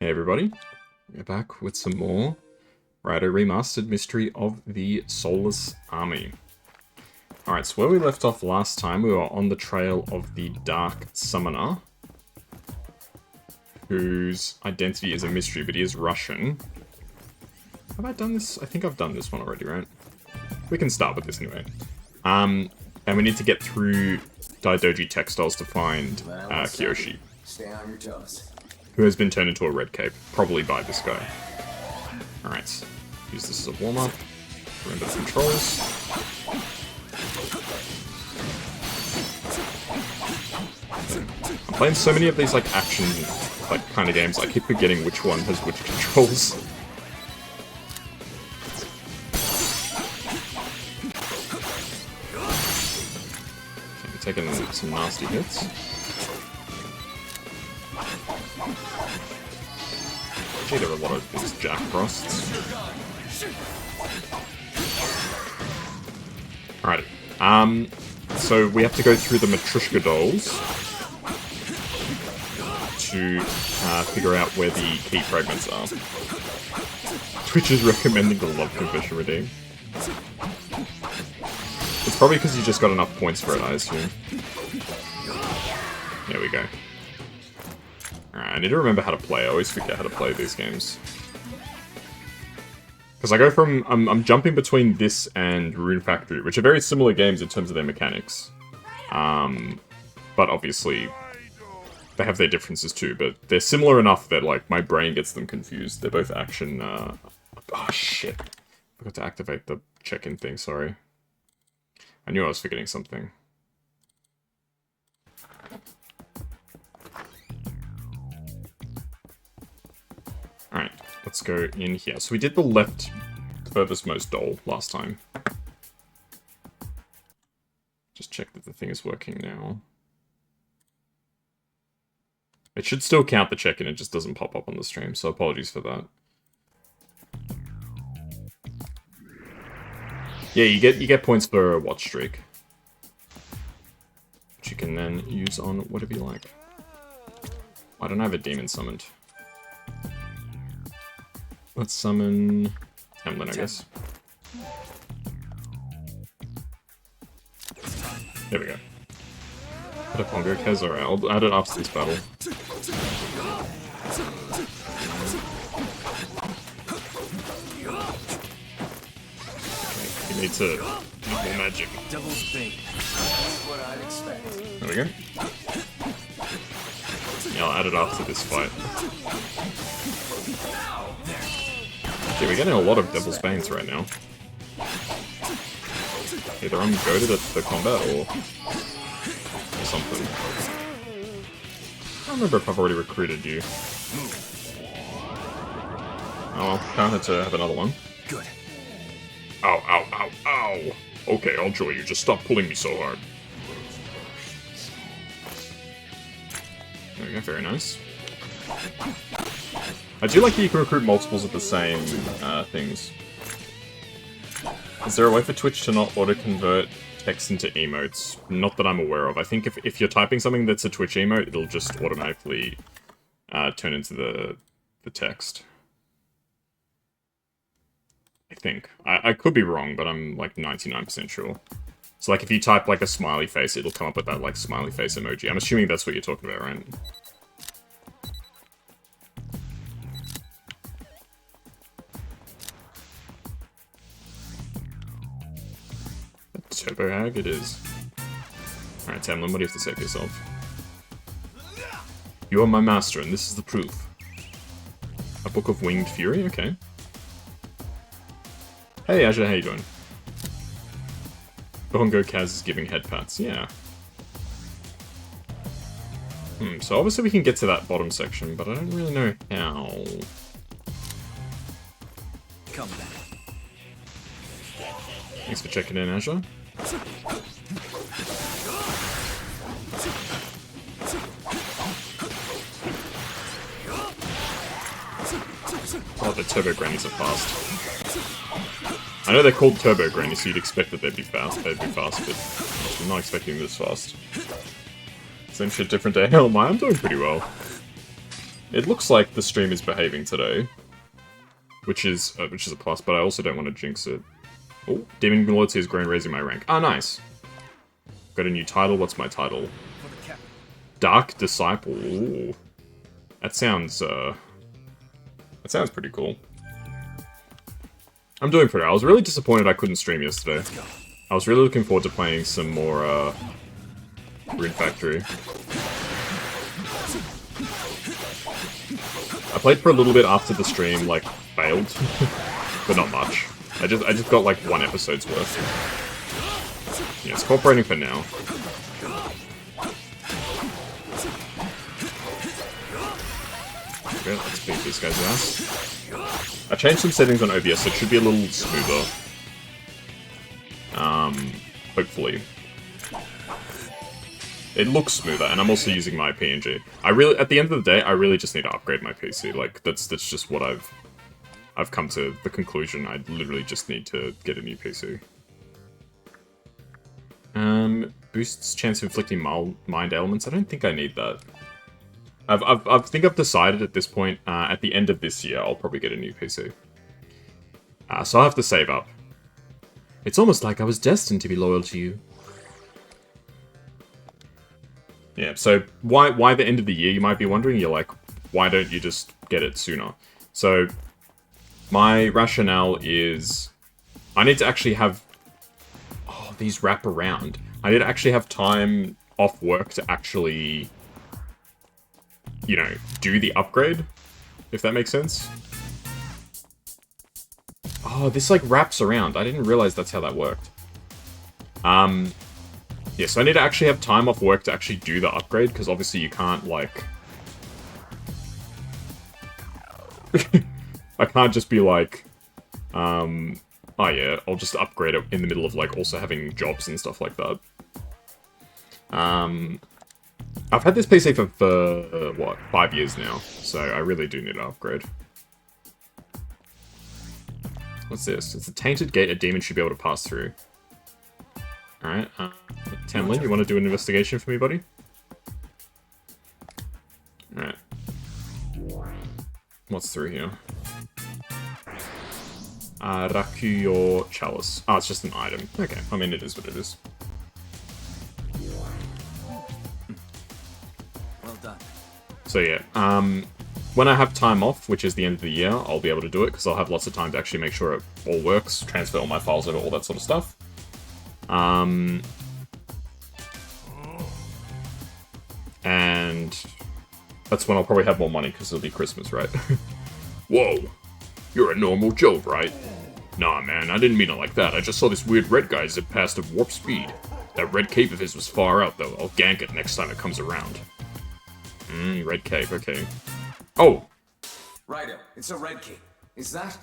Hey everybody, we're back with some more Raidou Remastered Mystery of the Soulless Army. Alright, so where we left off last time, we were on the trail of the Dark Summoner, whose identity is a mystery, but he is Russian. Have I done this? I think I've done this one already, right? We can start with this anyway. And we need to get through Daidouji Textiles to find Kiyoshi. Stay on your toes. Who has been turned into a red cape, probably by this guy. Alright, use this as a warm-up. Remember the controls. I'm playing so many of these like action kind of games, I keep forgetting which one has which controls. Okay, taking some nasty hits. Gee, there are a lot of these Jack Frosts. Alrighty. So we have to go through the Matryoshka dolls to figure out where the key fragments are. Twitch is recommending the Love Confession redeem. It's probably because you just got enough points for it, I assume. There we go. Alright, I need to remember how to play. I always forget how to play these games. Because I go from... I'm jumping between this and Rune Factory, which are very similar games in terms of their mechanics. But obviously, they have their differences too, but they're similar enough that, like, my brain gets them confused. They're both action, Oh, shit. I forgot to activate the check-in thing, sorry. I knew I was forgetting something. Alright, let's go in here. So we did the left furthest most doll last time. Just check that the thing is working now. It should still count the check-in, it just doesn't pop up on the stream, so apologies for that. Yeah, you get points for a watch streak. Which you can then use on whatever you like. I don't have a demon summoned. Let's summon Emlyn, I guess. There we go. Kuroneko Kazuya. I'll add it after this battle. Okay, you need to use more magic. There we go. Yeah, I'll add it after this fight. Okay, we're getting a lot of Devil's Banes right now. Either I'm goated at the combat or something. I don't remember if I've already recruited you. Oh well, can't have to have another one. Good. Ow, ow, ow, ow! Okay, I'll join you, just stop pulling me so hard. There we go, very nice. I do like that you can recruit multiples of the same things. Is there a way for Twitch to not auto-convert text into emotes? Not that I'm aware of. I think if you're typing something that's a Twitch emote, it'll just automatically turn into the text. I think. I could be wrong, but I'm like 99% sure. So like if you type like a smiley face, it'll come up with that like smiley face emoji. I'm assuming that's what you're talking about, right? Turbo Hag it is. Alright, Tamlin, what do you have to say for yourself? You are my master, and this is the proof. A Book of Winged Fury? Okay. Hey, Azure, how you doing? Bongo Kaz is giving head pats, yeah. So obviously we can get to that bottom section, but I don't really know how. Come back. Thanks for checking in, Azure. Oh, the turbo grannies are fast. I know they're called turbo grannies, so you'd expect that they'd be fast, but I'm not expecting this fast. Same shit, different day. Hell, I'm doing pretty well. It looks like the stream is behaving today, which is a plus. But I also don't want to jinx it. Oh, Demon Loyalty has grown, raising my rank. Ah, nice. Got a new title. What's my title? Dark Disciple. Ooh. That sounds pretty cool. I'm doing pretty well. I was really disappointed I couldn't stream yesterday. I was really looking forward to playing some more Rune Factory. I played for a little bit after the stream, like, failed. But not much. I just got like 1 episode's worth. Yeah, it's cooperating for now. Okay, let's beat these guys' ass. I changed some settings on OBS, so it should be a little smoother. Hopefully. It looks smoother, and I'm also using my PNG. At the end of the day, I really just need to upgrade my PC. Like, that's just what I've come to the conclusion. I literally just need to get a new PC. Boosts chance of inflicting mind elements. I don't think I need that. I think I've decided at this point, at the end of this year, I'll probably get a new PC. So I'll have to save up. It's almost like I was destined to be loyal to you. Yeah, so why the end of the year, you might be wondering? You're like, why don't you just get it sooner? So, my rationale is, I need to actually have... Oh, these wrap around. I need to actually have time off work to actually, you know, do the upgrade, if that makes sense. Oh, this, like, wraps around. I didn't realize that's how that worked. Yeah, so I need to actually have time off work to actually do the upgrade, because obviously you can't, like... I can't just be like, oh yeah, I'll just upgrade it in the middle of, like, also having jobs and stuff like that. I've had this PC for what, 5 years now, so I really do need an upgrade. What's this? It's a tainted gate a demon should be able to pass through. Alright, Tamlin, you want to do an investigation for me, buddy? Alright. What's through here? Rakuyo Chalice. Oh, it's just an item. Okay, I mean, it is what it is. Well done. So yeah, when I have time off, which is the end of the year, I'll be able to do it, because I'll have lots of time to actually make sure it all works, transfer all my files over, all that sort of stuff. And that's when I'll probably have more money, because it'll be Christmas, right? Whoa, you're a normal Joe, right? Nah, man, I didn't mean it like that. I just saw this weird red guy zip past at warp speed. That red cape of his was far out, though. I'll gank it next time it comes around. Red cape, okay. Oh! Raidou, it's a red cape. Is that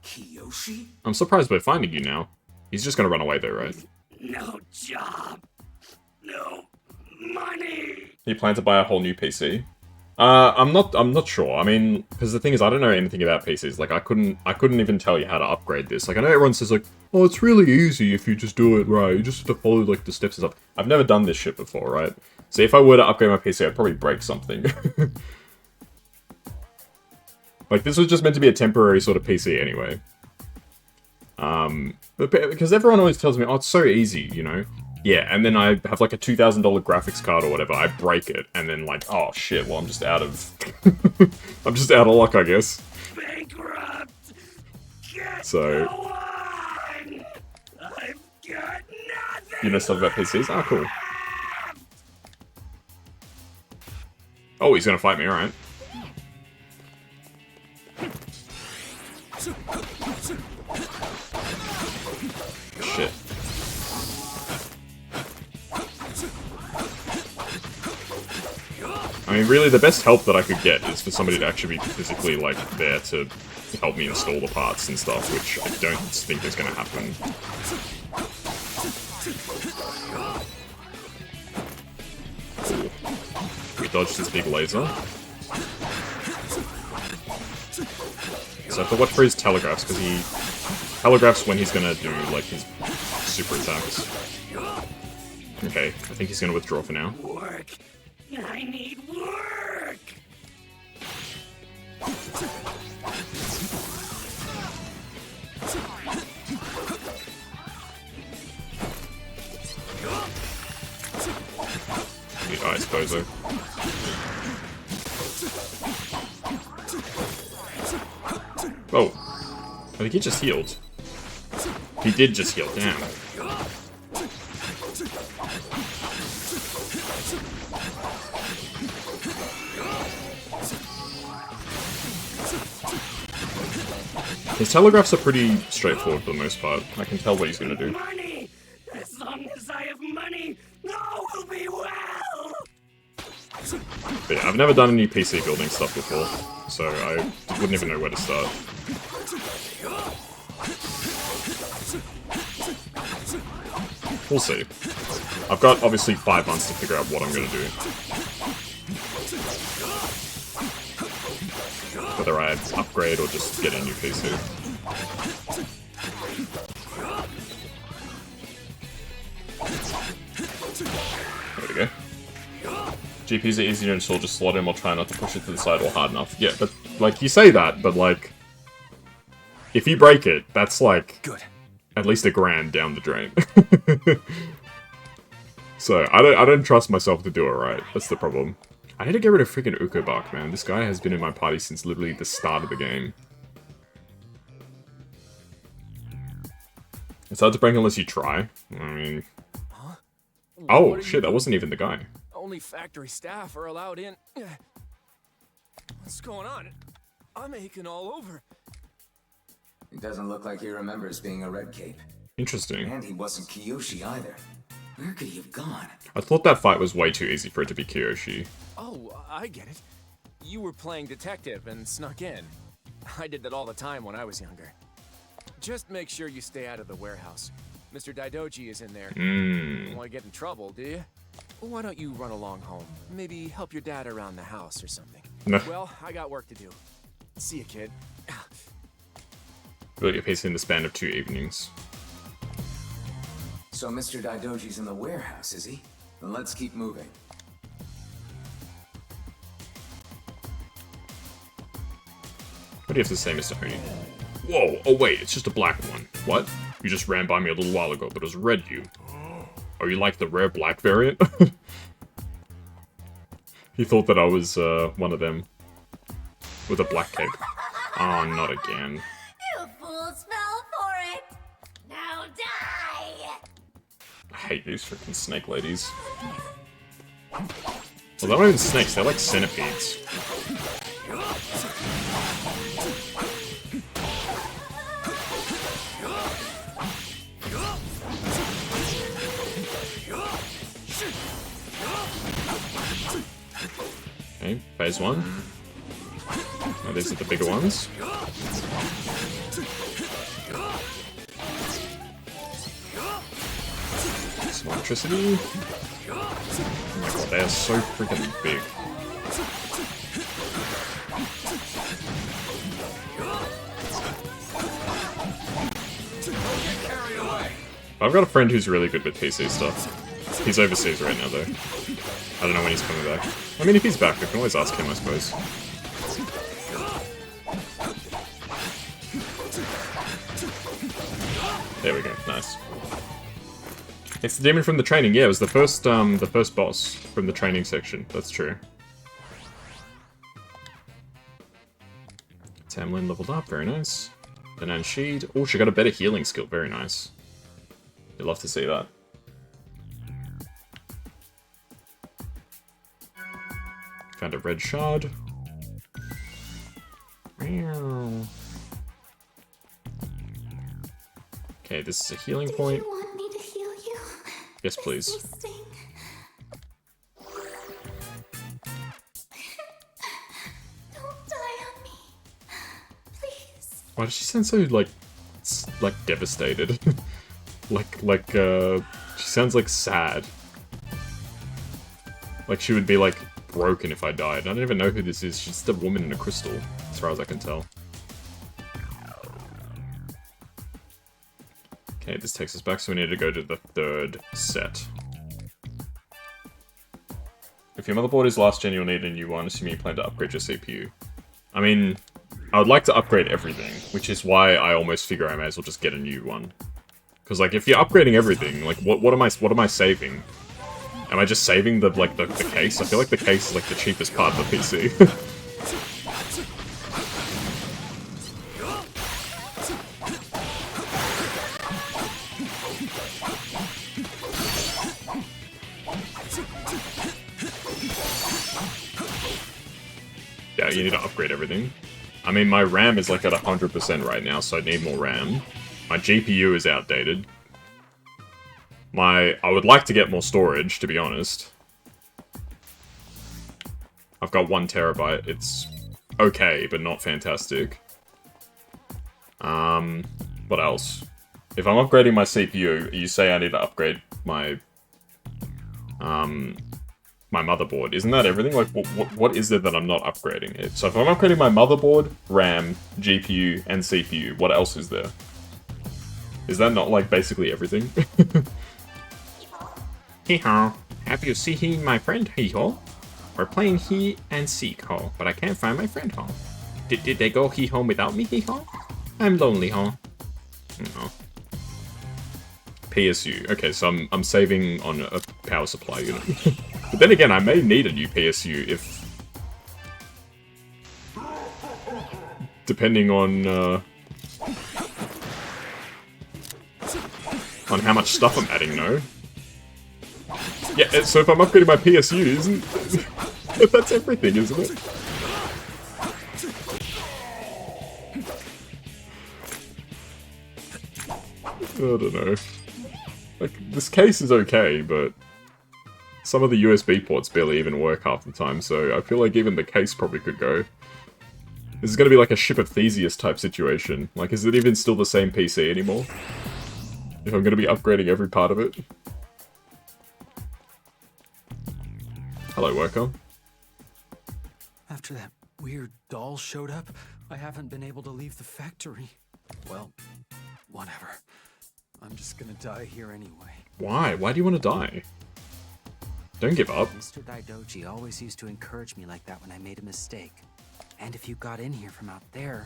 Kiyoshi? I'm surprised by finding you now. He's just gonna run away, though, right? No job. No money. You plan to buy a whole new PC? I'm not sure. I mean, because the thing is, I don't know anything about PCs. Like, I couldn't even tell you how to upgrade this. Like, I know everyone says, like, oh, it's really easy if you just do it right. You just have to follow, like, the steps and stuff. I've never done this shit before, right? So if I were to upgrade my PC, I'd probably break something. Like, this was just meant to be a temporary sort of PC anyway. But because everyone always tells me, oh, it's so easy, you know? Yeah, and then I have like a $2,000 graphics card or whatever, I break it, and then like, oh shit, well I'm just out of... I'm just out of luck, I guess. Bankrupt. Get So... going. I've got nothing. You know stuff about PCs? Ah, cool. Oh, he's gonna fight me, alright. Shit. I mean, really, the best help that I could get is for somebody to actually be physically, like, there to help me install the parts and stuff, which I don't think is gonna happen. Ooh. We dodged this big laser. So I have to watch for his telegraphs, because he telegraphs when he's gonna do, like, his super attacks. Okay, I think he's gonna withdraw for now. Work. I need work. Good eyes, bozo. Oh. I think he just healed. He did just heal, damn. His telegraphs are pretty straightforward for the most part. I can tell what he's gonna do. Money! As long as I have money, all will be well! But yeah, I've never done any PC building stuff before, so I wouldn't even know where to start. We'll see. I've got, obviously, 5 months to figure out what I'm gonna do. Whether I upgrade or just get a new PC. There we go. GPUs are easy to install, just slot in or try not to push it to the side or hard enough. Yeah, but, like, you say that, but, like, if you break it, that's, like, Good. at least $1,000 down the drain. So, I don't trust myself to do it right. That's the problem. I need to get rid of freaking Ukobak, man. This guy has been in my party since literally the start of the game. It's hard to break unless you try. I mean... Huh? Oh, shit, that wasn't even the guy. Only factory staff are allowed in. What's going on? I'm aching all over. It doesn't look like he remembers being a Red Cape. Interesting. And he wasn't Kiyoshi either. Where could he have gone? I thought that fight was way too easy for it to be Kiyoshi. Oh, I get it. You were playing detective and snuck in. I did that all the time when I was younger. Just make sure you stay out of the warehouse. Mr. Daidouji is in there. You don't want to get in trouble, do you? Why don't you run along home? Maybe help your dad around the house or something. No. Well, I got work to do. See you, kid. Built your PC in the span of 2 evenings. So Mr. Daidoji's in the warehouse, is he? Then let's keep moving. What do you have to say, Mr. Oni? Whoa, oh wait, it's just a black one. What? You just ran by me a little while ago, but it was red you. Oh, you like the rare black variant? He thought that I was, one of them. With a black cape. Oh, not again. You fools fell for it! Now die! I hate these freaking snake ladies. Well, they're not even snakes, they're like centipedes. Okay, phase 1. Oh, these are the bigger ones. Some electricity. Oh my god, they are so freaking big. I've got a friend who's really good with PC stuff. He's overseas right now, though. I don't know when he's coming back. I mean, if he's back, I can always ask him, I suppose. There we go, nice. It's the demon from the training. Yeah, it was the first boss from the training section. That's true. Tamlin leveled up, very nice. Then Anshid. Oh, she got a better healing skill, very nice. You'd love to see that. Found a red shard. Okay, this is a healing point. You want me to heal you? Yes, please. Makes me sting. Don't die on me. Please. Why does she sound so, like devastated? she sounds, like, sad. Like, she would be, like, broken if I died. I don't even know who this is. She's just a woman in a crystal, as far as I can tell. Okay, this takes us back, so we need to go to the 3rd set. If your motherboard is last gen, you'll need a new one, assuming you plan to upgrade your CPU. I mean, I would like to upgrade everything, which is why I almost figure I may as well just get a new one. Because like if you're upgrading everything, like what am I saving? Am I just saving the case? I feel like the case is like the cheapest part of the PC. Yeah, you need to upgrade everything. I mean, my RAM is like at 100% right now, so I need more RAM. My GPU is outdated. I would like to get more storage, to be honest. I've got 1 terabyte. It's okay, but not fantastic. What else? If I'm upgrading my CPU, you say I need to upgrade my my motherboard. Isn't that everything? Like, what is there that I'm not upgrading it? So if I'm upgrading my motherboard, RAM, GPU, and CPU, what else is there? Is that not, like, basically everything? Hee-haw. Have you seen my friend, hee-haw? We're playing he and seek-haw, but I can't find my friend, haw. Did they go hee-haw without me, hee-haw? I'm lonely, haw. No. PSU. Okay, so I'm saving on a power supply unit. But then again, I may need a new PSU if... depending on how much stuff I'm adding, no? Yeah, so if I'm upgrading my PSU, isn't... that's everything, isn't it? I don't know. Like, this case is okay, but some of the USB ports barely even work half the time, so I feel like even the case probably could go. This is gonna be like a Ship of Theseus type situation. Like, is it even still the same PC anymore? If I'm gonna be upgrading every part of it? Hello, worker. After that weird doll showed up, I haven't been able to leave the factory. Well, whatever. I'm just gonna die here anyway. Why? Why do you want to die? Don't give up. Mr. Daidouji always used to encourage me like that when I made a mistake. And if you got in here from out there,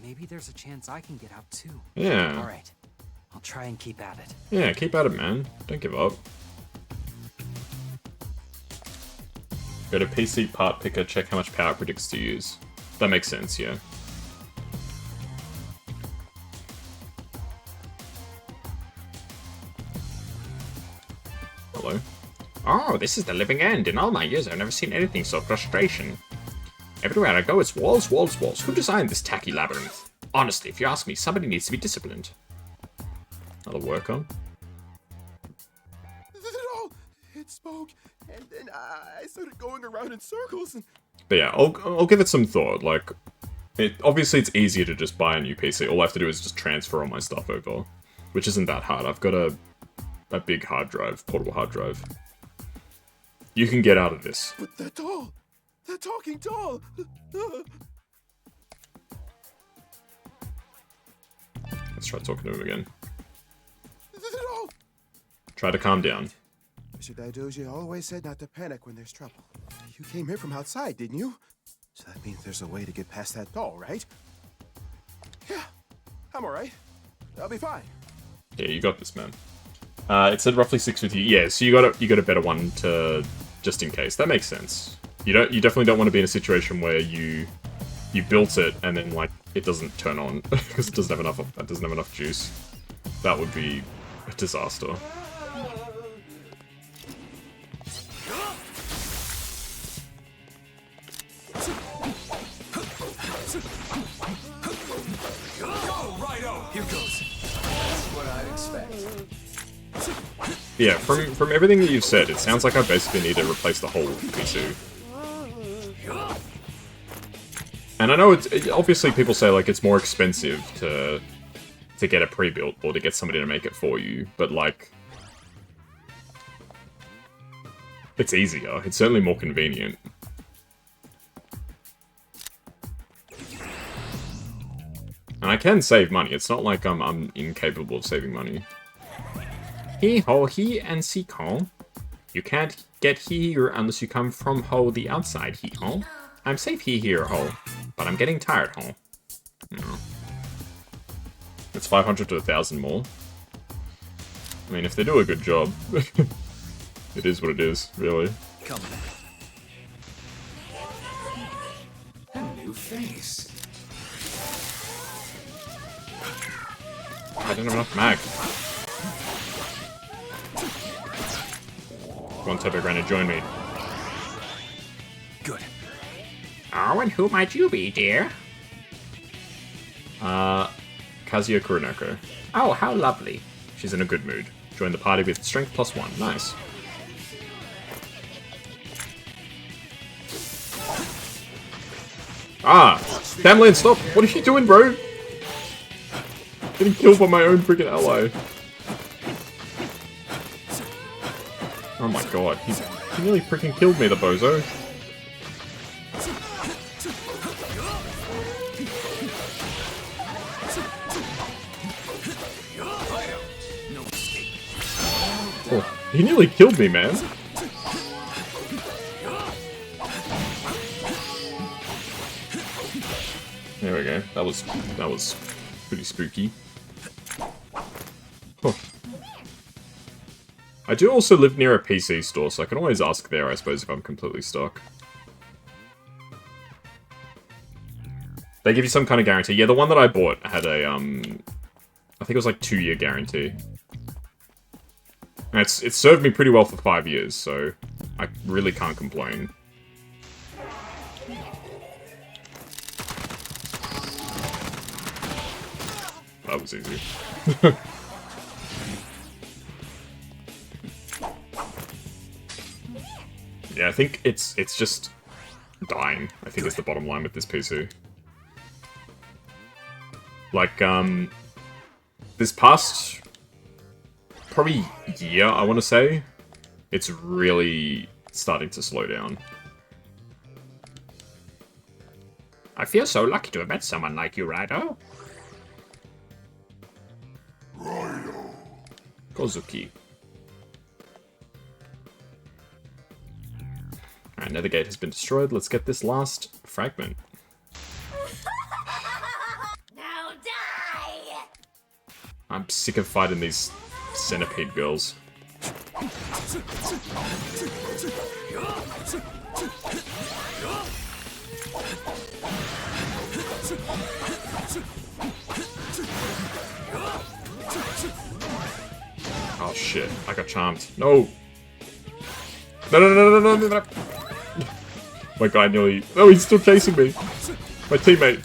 maybe there's a chance I can get out too. Yeah. Alright, I'll try and keep at it. Yeah, keep at it, man. Don't give up. Go to PC part picker, check how much power it predicts to use. That makes sense, yeah. Hello. Oh, this is the living end. In all my years, I've never seen anything so frustration. Everywhere I go, it's walls, walls, walls. Who designed this tacky labyrinth? Honestly, if you ask me, somebody needs to be disciplined. That'll work on. It spoke, and then I started going around in circles. And... But yeah, I'll give it some thought. Like, obviously it's easier to just buy a new PC. All I have to do is just transfer all my stuff over, which isn't that hard. I've got a big hard drive, portable hard drive. You can get out of this. But that doll, that talking doll. Let's try talking to him again. Try to calm down. Mr. Daidouji always said not to panic when there's trouble. You came here from outside, didn't you? So that means there's a way to get past that doll, right? Yeah, I'm alright. I'll be fine. Yeah, you got this, man. It said roughly 650. Yeah, so you got a better one to just in case. That makes sense. You definitely don't want to be in a situation where you built it and then like it doesn't turn on because it doesn't have enough juice. That would be a disaster. Here goes. That's what I'd expect. Yeah, from everything that you've said, it sounds like I basically need to replace the whole PC. And I know it's obviously people say like it's more expensive to get a pre-built or to get somebody to make it for you, but like it's easier. It's certainly more convenient. And I can save money. It's not like I'm incapable of saving money. Hee-ho, he and seek-ho. You can't get here unless you come from ho the outside, hee-ho. I'm safe here, ho. But I'm getting tired, ho. No. It's 500 to 1,000 more. I mean, if they do a good job, it is what it is, really. Come on. A new face. I don't have enough mag. Come on, Turbo Granite, join me. Good. Oh, and who might you be, dear? Kazuya Kuroneko. Oh, how lovely. She's in a good mood. Join the party with strength +1. Nice. Ah! Damn, Lance, stop! What are you doing, bro? Getting killed by my own freaking ally. Oh my god, he nearly freaking killed me, the bozo. Oh, he nearly killed me, man. There we go. That was pretty spooky. Huh. I do also live near a PC store, so I can always ask there, I suppose, if I'm completely stuck. They give you some kind of guarantee. Yeah, the one that I bought had a, I think it was like 2-year guarantee. And it's served me pretty well for 5 years, so I really can't complain. That was easy. Yeah, I think it's just dying, I think is the bottom line with this PC. Like, this past probably year, I want to say, it's really starting to slow down. I feel so lucky to have met someone like you, Raidou. Kozuki. Alright, Nether Gate has been destroyed. Let's get this last fragment. Now die! I'm sick of fighting these centipede girls. Oh shit, I got charmed. No! No, no, no, no, no, no, no. My guy nearly... Oh, he's still chasing me. My teammate.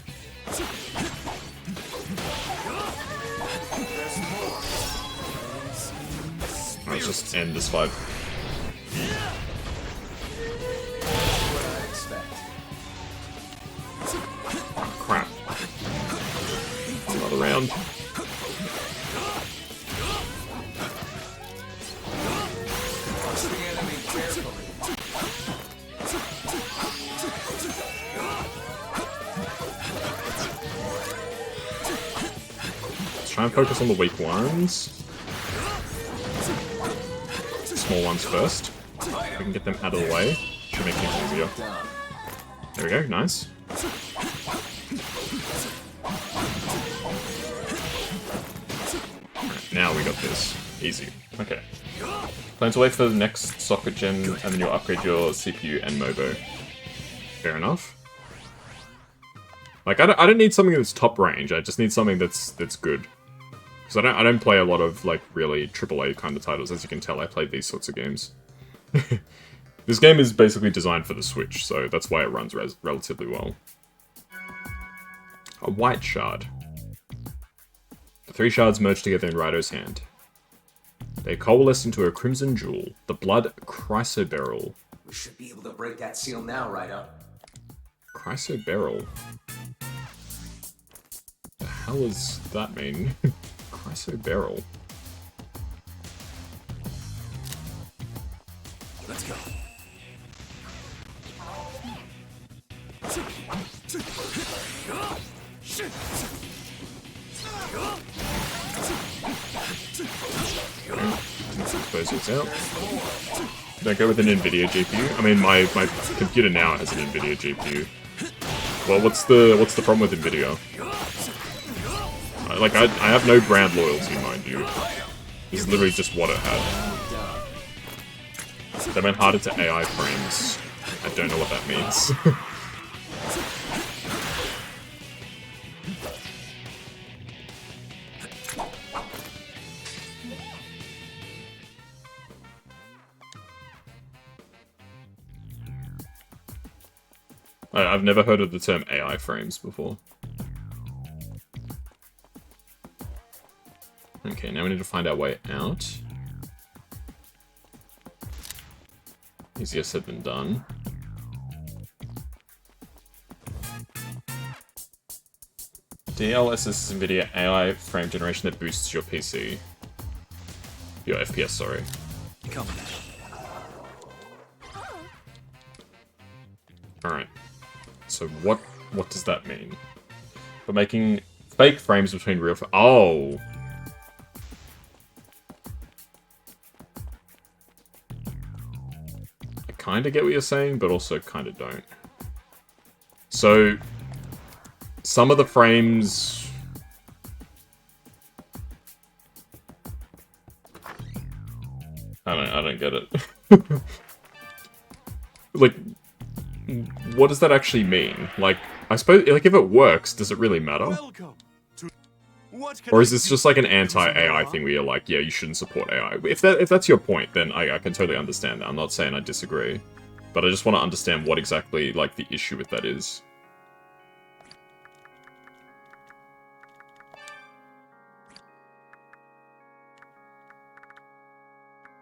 Let's just end this fight. Oh, crap. Another round. Try and focus on the weak ones. Small ones first. If we can get them out of the way, should make things easier. There we go, nice. Right, now we got this. Easy. Okay. Plan to wait for the next socket gen, and then you'll upgrade your CPU and MOBO. Fair enough. Like, I don't need something that's top range, I just need something that's good. Because I don't play a lot of, like, really AAA kind of titles. As you can tell, I play these sorts of games. This game is basically designed for the Switch, so that's why it runs relatively well. A white shard. The 3 shards merge together in Raidou's hand. They coalesce into a crimson jewel, the blood chrysoberyl. We should be able to break that seal now, Raidou. Chrysoberyl? The hell does that mean? Chrysoberyl. Let's go. Suppose it's out. Don't go with an NVIDIA GPU. I mean, my computer now has an NVIDIA GPU. Well, what's the problem with NVIDIA? Like, I have no brand loyalty, mind you. This is literally just what it had. They went harder to AI frames. I don't know what that means. I've never heard of the term AI frames before. Okay, now we need to find our way out. Easier said than done. DLSS is NVIDIA AI frame generation that boosts your PC. Your FPS, sorry. Come on. Alright. So what does that mean? We're making fake frames between real oh! I kinda get what you're saying, but also kinda don't. So some of the frames... I don't get it. Like, what does that actually mean? Like, I suppose, like, if it works, does it really matter? Or is this just like an anti-AI thing where you're like, yeah, you shouldn't support AI? If that's your point, then I can totally understand that. I'm not saying I disagree. But I just want to understand what exactly, like, the issue with that is.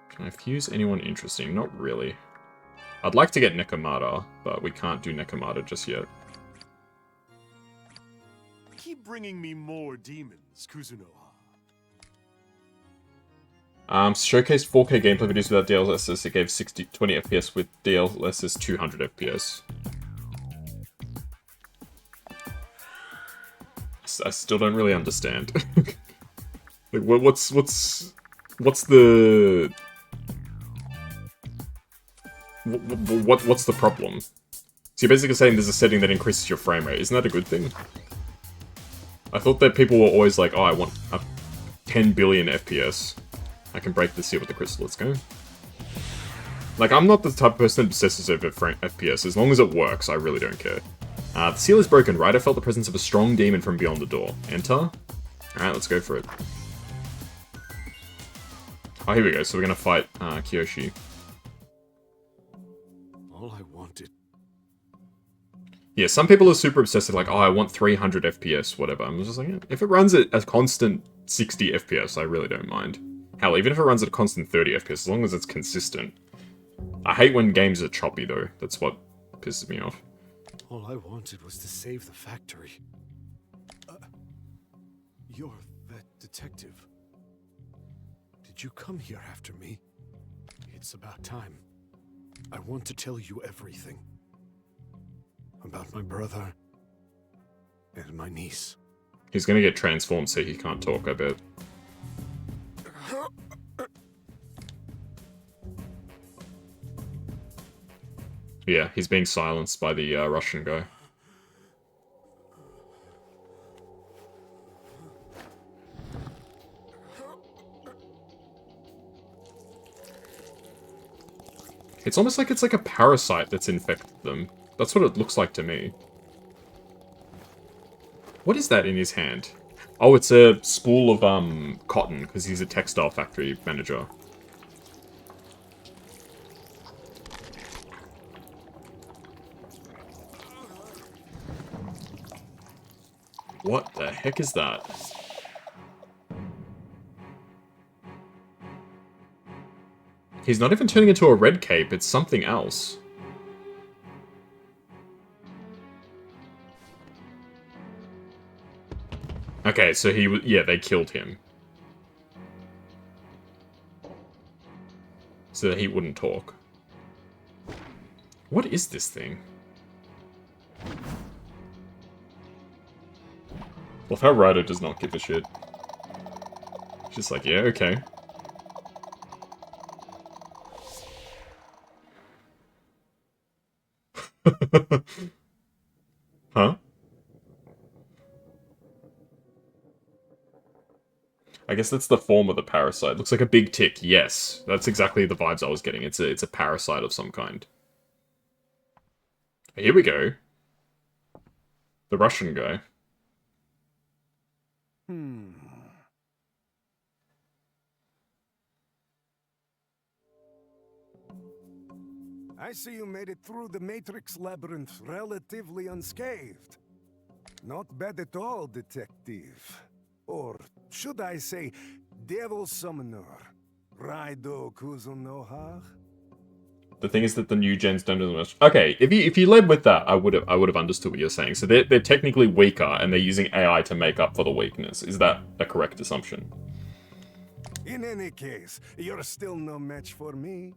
Can I fuse anyone interesting? Not really. I'd like to get Nekomata, but we can't do Nekomata just yet. Keep bringing me more demons, Kuzunoha. Showcased 4K gameplay videos without DLSS. It gave 20 FPS with DLSS 200 FPS. I still don't really understand. Like, what's the... What's the problem? So you're basically saying there's a setting that increases your frame rate. Isn't that a good thing? I thought that people were always like, oh, I want a 10 billion FPS. I can break the seal with the crystal. Let's go. Like, I'm not the type of person that obsesses over FPS. As long as it works, I really don't care. The seal is broken. Ryder felt the presence of a strong demon from beyond the door. Enter. Alright, let's go for it. Oh, here we go. So we're gonna fight Kiyoshi. All I wanted. Yeah, some people are super obsessive, like, oh, I want 300 FPS, whatever. I'm just like, yeah, if it runs at a constant 60 FPS, I really don't mind. Hell, even if it runs at a constant 30 FPS, as long as it's consistent. I hate when games are choppy, though. That's what pisses me off. All I wanted was to save the factory. You're that detective. Did you come here after me? It's about time. I want to tell you everything. About my brother and my niece. He's gonna get transformed so he can't talk, I bet. Yeah, he's being silenced by the Russian guy. It's almost like it's like a parasite that's infected them. That's what it looks like to me. What is that in his hand? Oh, it's a spool of cotton, because he's a textile factory manager. What the heck is that? He's not even turning into a red cape, it's something else. Okay, so yeah, they killed him. So that he wouldn't talk. What is this thing? Well, how Raidou does not give a shit. She's like, yeah, okay. Huh? I guess that's the form of the parasite. Looks like a big tick. Yes, that's exactly the vibes I was getting. It's a parasite of some kind. Here we go. The Russian guy. I see you made it through the Matrix Labyrinth relatively unscathed. Not bad at all, detective. Or should I say, Devil Summoner, Raidou Remastered? The thing is that the new gens don't do much. Okay, if you led with that, I would have understood what you're saying. So they're technically weaker, and they're using AI to make up for the weakness. Is that a correct assumption? In any case, you're still no match for me.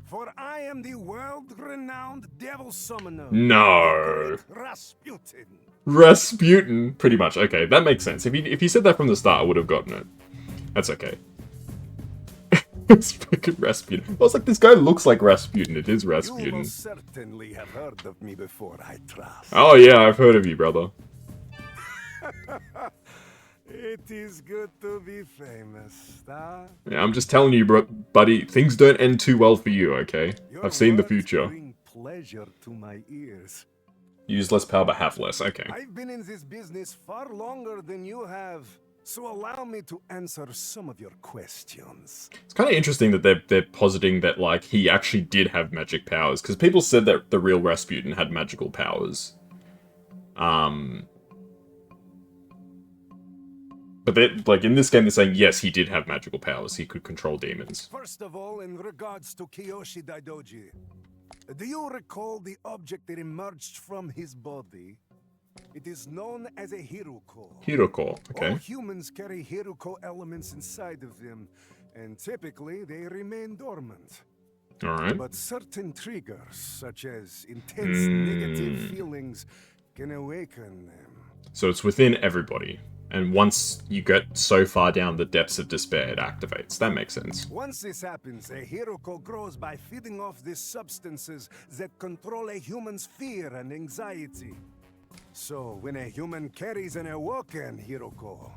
For I am the world-renowned Devil Summoner. No. Rasputin. Rasputin, pretty much. Okay, that makes sense. If you said that from the start, I would have gotten it. That's okay. It's freaking Rasputin. I was like, this guy looks like Rasputin. It is Rasputin. You will certainly have heard of me before, I trust. Oh yeah, I've heard of you, brother. It is good to be famous, huh? Yeah, I'm just telling you, buddy, things don't end too well for you, okay? Your I've seen the words future. bring pleasure to my ears. Use less power but have less, okay. I've been in this business far longer than you have, so allow me to answer some of your questions. It's kind of interesting that they're positing that, like, he actually did have magic powers, because people said that the real Rasputin had magical powers. But they're, like, in this game, they're saying, yes, he did have magical powers. He could control demons. First of all, in regards to Kiyoshi Daidouji, do you recall the object that emerged from his body? It is known as a Hiruko. Hiruko, okay. All humans carry Hiruko elements inside of them, and typically they remain dormant. Alright. But certain triggers, such as intense negative feelings, can awaken them. So it's within everybody. And once you get so far down the depths of despair, it activates. That makes sense. Once this happens, a Hiruko grows by feeding off these substances that control a human's fear and anxiety. So, when a human carries an awoken Hiruko,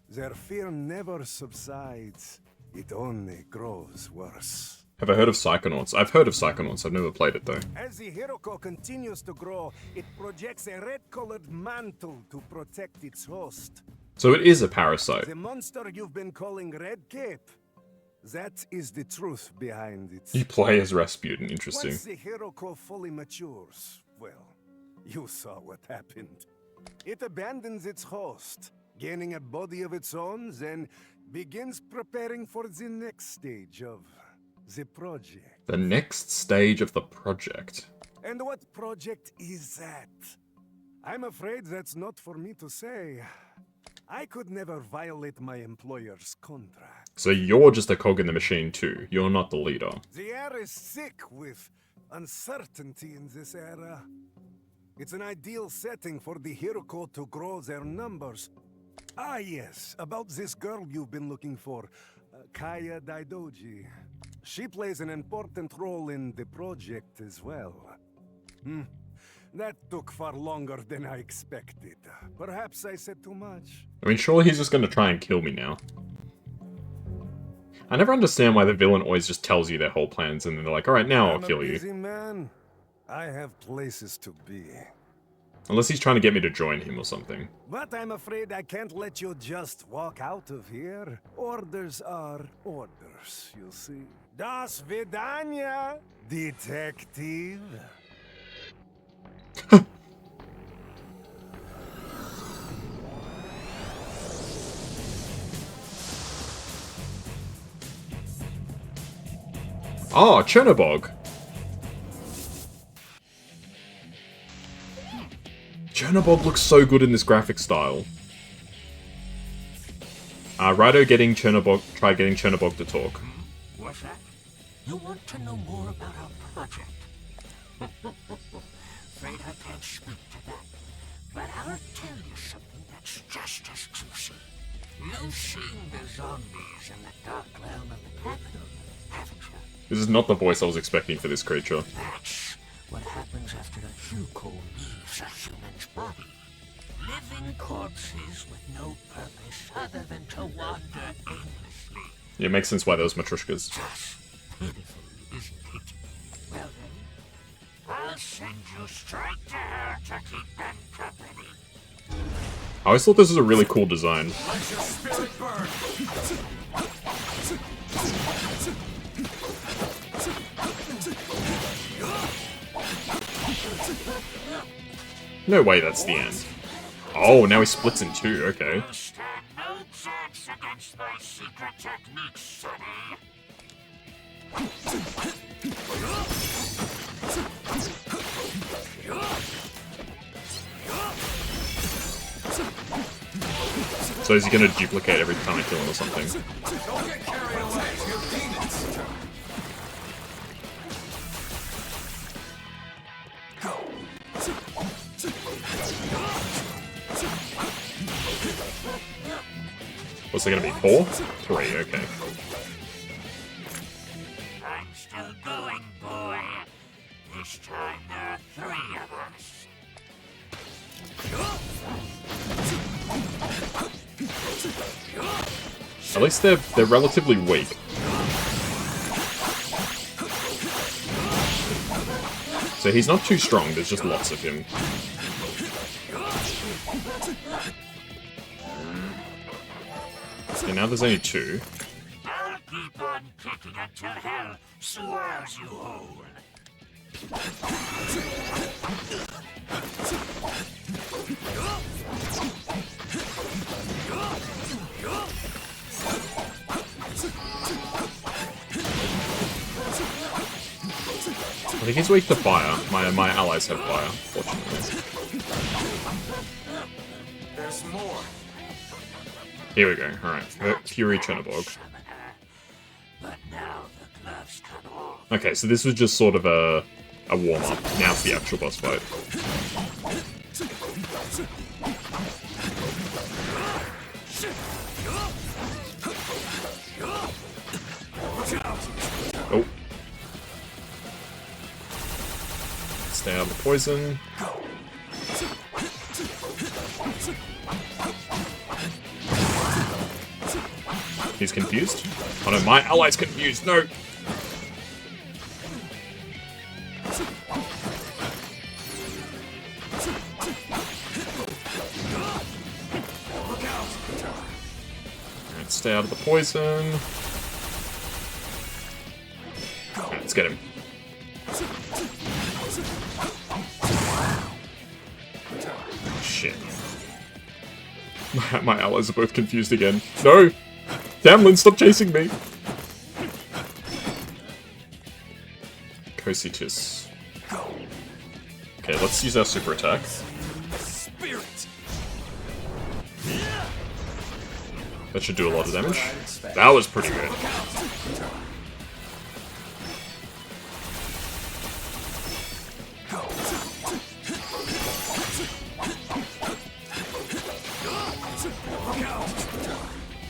their fear never subsides. It only grows worse. Have I heard of Psychonauts? I've heard of Psychonauts. I've never played it, though. As the Hiruko continues to grow, it projects a red-colored mantle to protect its host. So it is a parasite. The monster you've been calling Red Cape, that is the truth behind it. You play as Rasputin. Interesting. Once the Hiruko fully matures, well, you saw what happened. It abandons its host, gaining a body of its own, then begins preparing for the next stage of the project. The next stage of the project. And what project is that? I'm afraid that's not for me to say. I could never violate my employer's contract. So you're just a cog in the machine too. You're not the leader. The air is thick with uncertainty in this era. It's an ideal setting for the Hiruko to grow their numbers. Ah yes, about this girl you've been looking for, Kaya Daidouji. She plays an important role in the project as well. That took far longer than I expected. Perhaps I said too much. I mean, surely he's just going to try and kill me now. I never understand why the villain always just tells you their whole plans and then they're like, alright, now I'll kill I'm a you. busy man. I have places to be. Unless he's trying to get me to join him or something. But I'm afraid I can't let you just walk out of here. Orders are orders, you see. Das Vidania, detective. Oh, Chernobog. Chernobog looks so good in this graphic style. Raidou getting Chernobog, try getting Chernobog to talk. What's that? You want to know more about our project? Afraid I can't speak to that. But I'll tell you something that's just as juicy. You've seen the zombies in the dark realm of the capital, haven't you? This is not the voice I was expecting for this creature. That's what happens after a Huko leaves a human's body. Living corpses with no purpose other than to wander aimlessly. Yeah, it makes sense why those matryoshkas. Just pitiful, isn't it? Well then, I'll send you straight to her to keep them company. I always thought this was a really cool design. Let your spirit burn. No way that's the end. Oh, now he splits in two, okay. Stand no chance against my secret techniques, sonny. So is he gonna duplicate every time I kill him or something? Don't get carried away. You're demons. What's it gonna be? 4? 3, okay. I'm still going, boy. This time there are 3 of us. At least they're relatively weak. So he's not too strong, there's just lots of him. Okay, now there's only 2. I'll keep on kicking until hell swallows you whole. I think he's weak to fire. My allies have fire, fortunately. There's more. Here we go, alright. Fury Chernobyl. But now the gloves come off. Okay, so this was just sort of a warm-up. Now it's the actual boss fight. Oh. Stay out of the poison. He's confused? Oh no, my ally's confused, no! Alright, stay out of the poison. Alright, let's get him. Oh, shit. My allies are both confused again. No! Tamlin, stop chasing me! Cositus. Okay, let's use our super attack. Spirit. That should do a lot of damage. That was pretty good.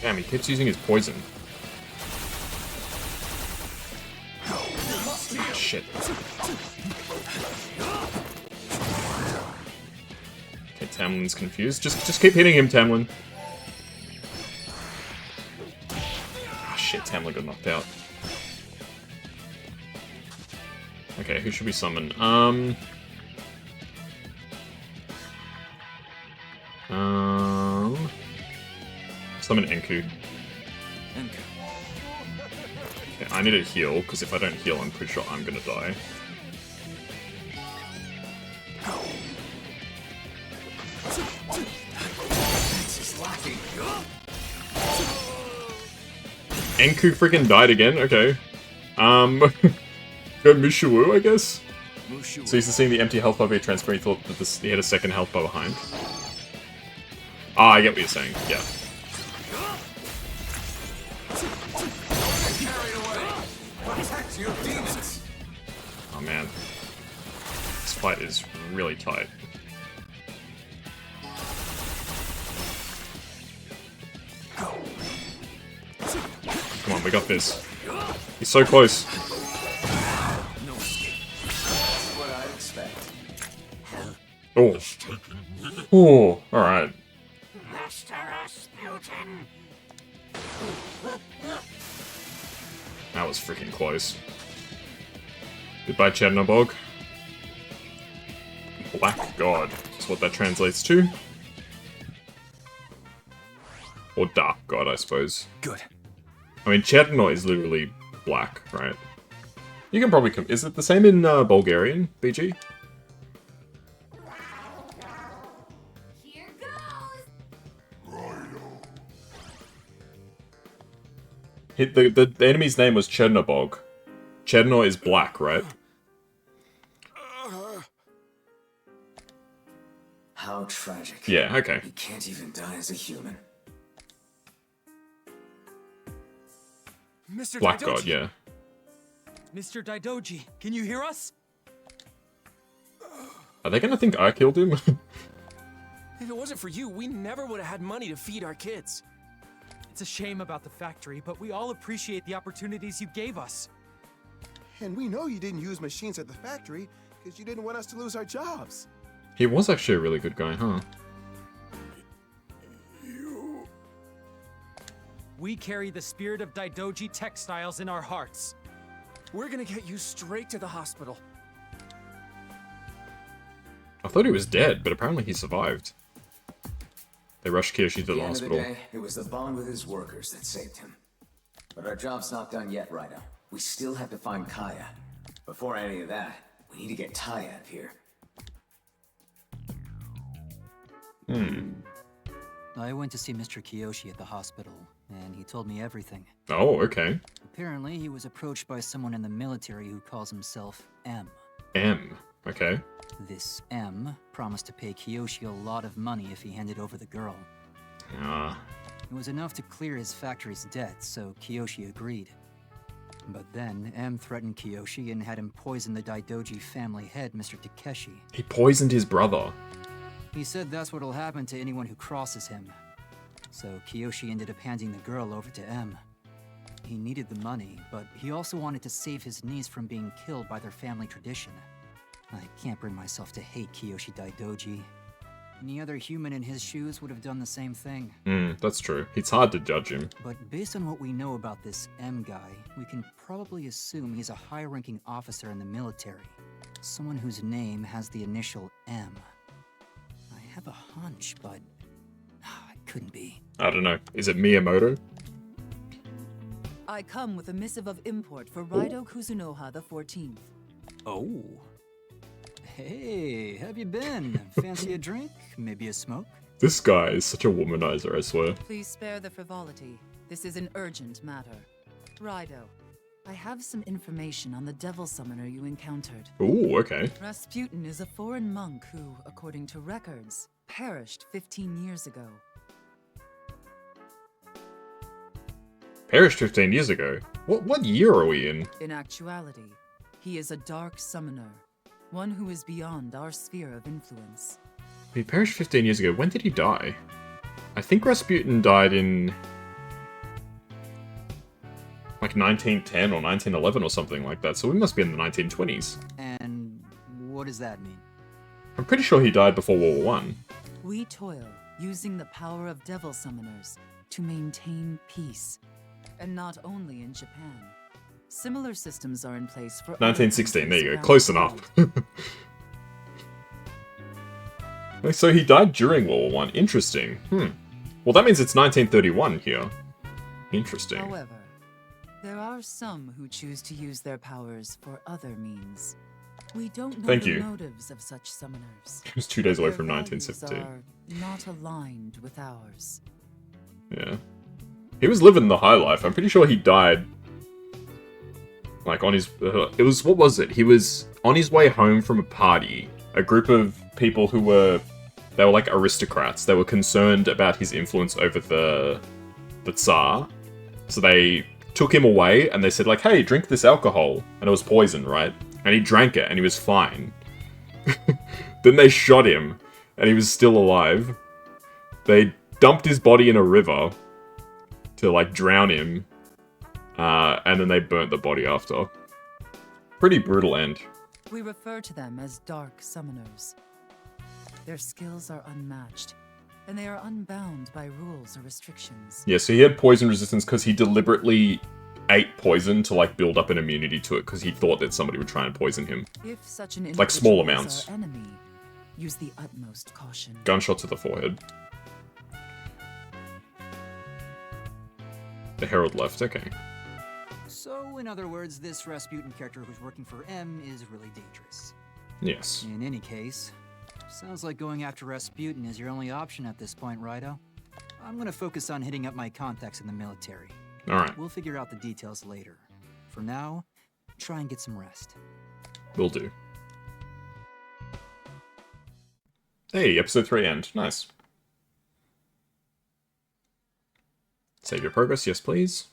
Damn, he keeps using his poison. Ah, shit. Okay, Tamlin's confused. Just keep hitting him, Tamlin. Ah, shit, Tamlin got knocked out. Okay, who should we summon? Summon Enku. Okay, I need to heal, because if I don't heal, I'm pretty sure I'm gonna die. Enku freaking died again? Okay. Go Mushu, I guess? So he's seeing the empty health bar be transferred, he thought that he had a second health bar behind. Ah, I get what you're saying, yeah. Oh man. This fight is really tight. Come on, we got this. He's so close. What I'd expect. Oh. Oh, alright. Master Rasputin. That was freaking close. Goodbye, Chernobog. Black God is what that translates to. Or Dark God, I suppose. Good. I mean, Cherno is literally black, right? You can probably... Is it the same in Bulgarian, BG? Here goes. The enemy's name was Chernobog. Cherno is black, right? How tragic. Yeah, okay. He can't even die as a human. Mr. Black Daidouji. God, yeah. Mr. Daidouji, can you hear us? Are they gonna think I killed him? If it wasn't for you, we never would have had money to feed our kids. It's a shame about the factory, but we all appreciate the opportunities you gave us. And we know you didn't use machines at the factory because you didn't want us to lose our jobs. He was actually a really good guy, huh? We carry the spirit of Daidouji Textiles in our hearts. We're gonna get you straight to the hospital. I thought he was dead, but apparently he survived. They rushed Kiyoshi to At the the end of the hospital. day, it was the bond with his workers that saved him. But our job's not done yet, Raidou. We still have to find Kaya. Before any of that, we need to get Tai out of here. I went to see Mr. Kiyoshi at the hospital, and he told me everything. Oh, okay. Apparently, he was approached by someone in the military who calls himself M. M. Okay. This M promised to pay Kiyoshi a lot of money if he handed over the girl. Ah. It was enough to clear his factory's debt, so Kiyoshi agreed. But then, M threatened Kiyoshi and had him poison the Daidouji family head, Mr. Takeshi. He poisoned his brother. He said that's what'll happen to anyone who crosses him. So Kiyoshi ended up handing the girl over to M. He needed the money, but he also wanted to save his niece from being killed by their family tradition. I can't bring myself to hate Kiyoshi Daidouji. Any other human in his shoes would have done the same thing. That's true. It's hard to judge him. But based on what we know about this M guy, we can probably assume he's a high-ranking officer in the military. Someone whose name has the initial M. I have a hunch, but it couldn't be. I don't know. Is it Miyamoto? I come with a missive of import for Raidou Kuzunoha the 14th. Oh. Hey, have you been? Fancy a drink? Maybe a smoke? This guy is such a womanizer, I swear. Please spare the frivolity. This is an urgent matter. Raidou, I have some information on the devil summoner you encountered. Ooh, okay. Rasputin is a foreign monk who, according to records, perished 15 years ago. Perished 15 years ago? What year are we in? In actuality, he is a dark summoner, one who is beyond our sphere of influence. He perished 15 years ago. When did he die? I think Rasputin died in... like 1910 or 1911 or something like that, so we must be in the 1920s. And what does that mean? I'm pretty sure he died before World War I. We toil using the power of devil summoners to maintain peace. And not only in Japan. Similar systems are in place for 1916, there you go. around Close the enough. world. So he died during World War I. Interesting. Well, that means it's 1931 here. Interesting. However, there are some who choose to use their powers for other means. We don't know Thank the you. motives of such summoners. He was 2 days away Their from values 1917. are not aligned with ours. Yeah. He was living the high life. I'm pretty sure he died... like, on his... it was... what was it? He was on his way home from a party. A group of people who were... they were like aristocrats. They were concerned about his influence over the Tsar. So they took him away and they said like, hey, drink this alcohol. And it was poison, right? And he drank it and he was fine. Then they shot him and he was still alive. They dumped his body in a river to like drown him. And then they burnt the body after. Pretty brutal end. We refer to them as dark summoners. Their skills are unmatched, and they are unbound by rules or restrictions. Yeah, so he had poison resistance because he deliberately ate poison to, like, build up an immunity to it because he thought that somebody would try and poison him. If such an Like small individual amounts. is our enemy, use the utmost caution. Gunshot to the forehead. The Herald left, okay. So, in other words, this Rasputin character who's working for M is really dangerous. Yes. In any case, sounds like going after Rasputin is your only option at this point, Raidou. I'm gonna focus on hitting up my contacts in the military. Alright. We'll figure out the details later. For now, try and get some rest. Will do. Hey, episode 3 end. Nice. Save your progress, yes please.